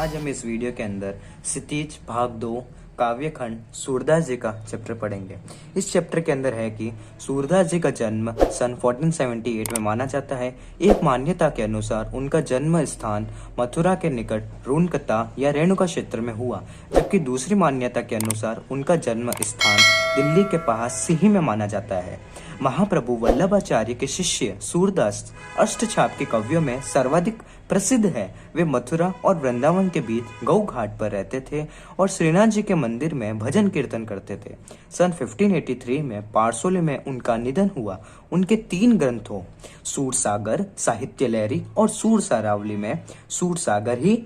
आज हम इस वीडियो के अंदर क्षितिज भाग 2 काव्यखंड सूरदास जी का चैप्टर पढ़ेंगे। इस चैप्टर के अंदर है कि सूरदास जी का जन्म सन 1478 में माना जाता है। एक मान्यता के अनुसार उनका जन्म स्थान मथुरा के निकट रूनकता या रेणुका क्षेत्र में हुआ, जबकि दूसरी मान्यता के अनुसार उनका जन्म स्थान दिल्ली के पास सिही में माना जाता है। महाप्रभु वल्लभाचार्य के शिष्य सूरदास अष्टछाप के कवियों में सर्वाधिक प्रसिद्ध है। वे मथुरा और वृंदावन के बीच गौ घाट पर रहते थे और श्रीनाथ जी के मंदिर में भजन कीर्तन करते थे। सन 1583 में पारसोली में उनका निधन हुआ। उनके 3 ग्रंथों सूरसागर, साहित्य लहरी और सूरसारावली में सूरसागर ही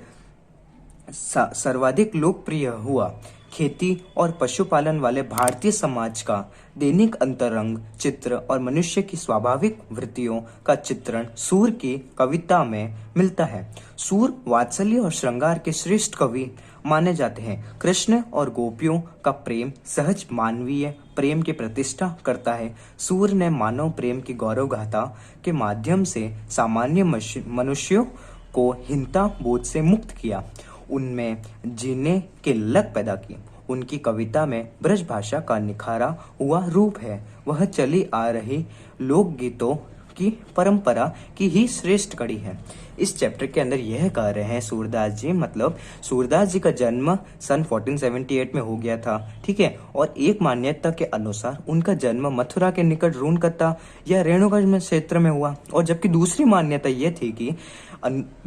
सर्वाधिक लोकप्रिय हुआ। खेती और पशुपालन वाले भारतीय समाज का दैनिक अंतरंग चित्र और मनुष्य की स्वाभाविक वृत्तियों का चित्रण सूर की कविता में मिलता है। सूर वात्सल्य और श्रृंगार के श्रेष्ठ कवि माने जाते हैं। कृष्ण और गोपियों का प्रेम सहज मानवीय प्रेम की प्रतिष्ठा करता है। सूर ने मानव प्रेम की गौरव गाथा के माध्यम से सामान्य मनुष्यों को हिंसा बोझ से मुक्त किया, उनमें जीने के लग पैदा की। उनकी कविता में ब्रज भाषा का निखारा हुआ रूप है। वह चली आ रही लोकगीतों की परंपरा की ही श्रेष्ठ कड़ी है। इस चैप्टर के अंदर यह कह रहे हैं सूरदास जी, मतलब सूरदास जी का जन्म सन 1478 में हो गया था, ठीक है। और एक मान्यता के अनुसार उनका जन्म मथुरा के निकट रूनकता या रेणुका क्षेत्र में हुआ, और जबकि दूसरी मान्यता यह थी कि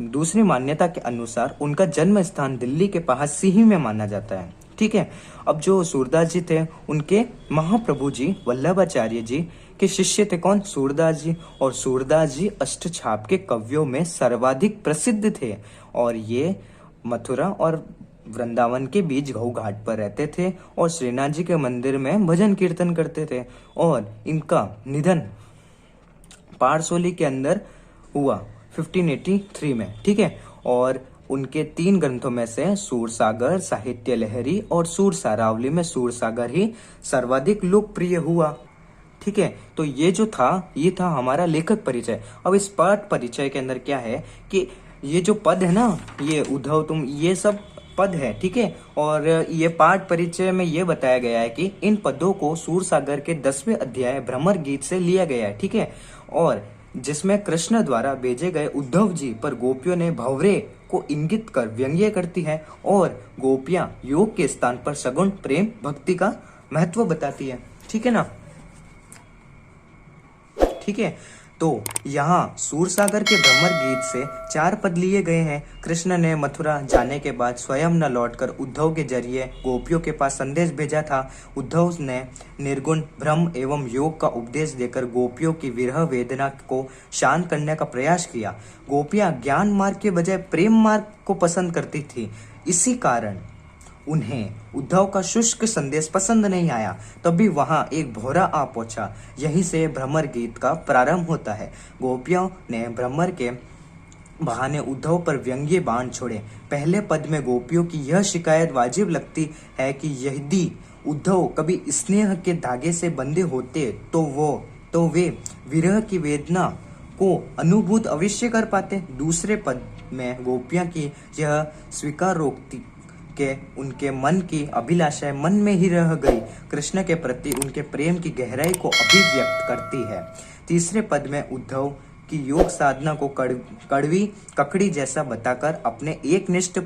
दूसरी मान्यता के अनुसार उनका जन्म स्थान दिल्ली के पास सिही में माना जाता है, ठीक है। अब जो सूरदास जी थे उनके महाप्रभु जी वल्लभाचार्य जी के शिष्य थे कौन? सूरदास जी। और सूरदास जी अष्टछाप के कवियों में सर्वाधिक प्रसिद्ध थे और ये मथुरा और वृंदावन के बीच गौ घाट पर रहते थे और श्रीनाथ जी के मंदिर में भजन कीर्तन करते थे। और इनका निधन पारसोली के अंदर हुआ 1583 में, ठीक है। और उनके 3 ग्रंथों में से सूरसागर, साहित्य लहरी और सूरसारावली में सूरसागर ही सर्वाधिक लोकप्रिय हुआ, ठीक है। तो ये जो था, ये था हमारा लेखक परिचय। अब इस पाठ परिचय के अंदर क्या है कि ये जो पद है ना, ये उद्धव तुम, ये सब पद है, ठीक है। और ये पाठ परिचय में ये बताया गया है कि इन पदों को सूरसागर के 10वें अध्याय भ्रमर गीत से लिया गया है, ठीक है। और जिसमें कृष्ण द्वारा भेजे गए उद्धव जी पर गोपियों ने भंवरे को इंगित कर व्यंग्य करती है और गोपियां योग के स्थान पर सगुण प्रेम भक्ति का महत्व बताती है, ठीक है ना, ठीक है। तो यहाँ सूरसागर के भ्रमर गीत से 4 पद लिए गए हैं। कृष्ण ने मथुरा जाने के बाद स्वयं न लौटकर उद्धव के जरिए गोपियों के पास संदेश भेजा था। उद्धव ने निर्गुण ब्रह्म एवं योग का उपदेश देकर गोपियों की विरह वेदना को शांत करने का प्रयास किया। गोपियां ज्ञान मार्ग के बजाय प्रेम मार्ग को पसंद करती थी, इसी कारण उन्हें उद्धव का शुष्क संदेश पसंद नहीं आया। तभी वहां एक भौरा आ पहुंचा। यहीं से भ्रमर गीत का प्रारंभ होता है। गोपियों ने भ्रमर के बहाने उद्धव पर व्यंग्य बाण छोड़े। पहले पद में गोपियों की यह शिकायत वाजिब लगती है कि यदि उद्धव कभी स्नेह के धागे से बंधे होते तो वे विरह की वेदना को अनुभूत अवश्य कर पाते। दूसरे पद में गोपियां की यह स्वीकारोक्ति के उनके मन की अभिलाषाएं मन में ही रह गई, कृष्ण के प्रति उनके प्रेम की गहराई को अभिव्यक्त करती है। तीसरे पद में उद्धव की योग साधना को कड़वी ककड़ी जैसा बताकर अपने एकनिष्ठ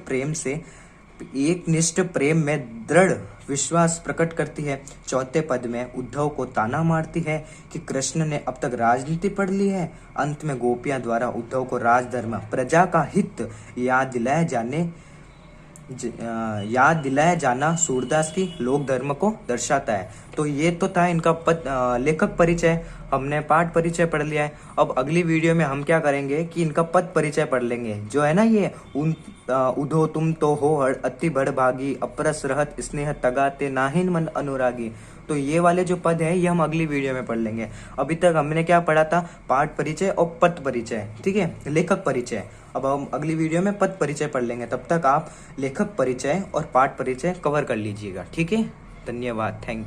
प्रेम में दृढ़ विश्वास प्रकट करती है। चौथे पद में उद्धव को ताना मारती है कि कृष्ण ने अब तक राजनीति पढ़ ली है। अंत में गोपियां द्वारा उद्धव को राजधर्म, प्रजा का हित याद दिलाया जाना सूरदास की लोक धर्म को दर्शाता है। तो ये तो था इनका लेखक परिचय। हमने पाठ परिचय पढ़ लिया है। अब अगली वीडियो में हम क्या करेंगे कि इनका पद परिचय पढ़ लेंगे, जो है ना ये उधो तुम तो हो अति बड़भागी, अपरस रहत स्नेह तगाते नाहिन मन अनुरागी। तो ये वाले जो पद है ये हम अगली वीडियो में पढ़ लेंगे। अभी तक हमने क्या पढ़ा था? पाठ परिचय और पद परिचय, ठीक है, लेखक परिचय। अब हम अगली वीडियो में पद परिचय पढ़ लेंगे। तब तक आप लेखक परिचय और पाठ परिचय कवर कर लीजिएगा, ठीक है। धन्यवाद, थैंक यू।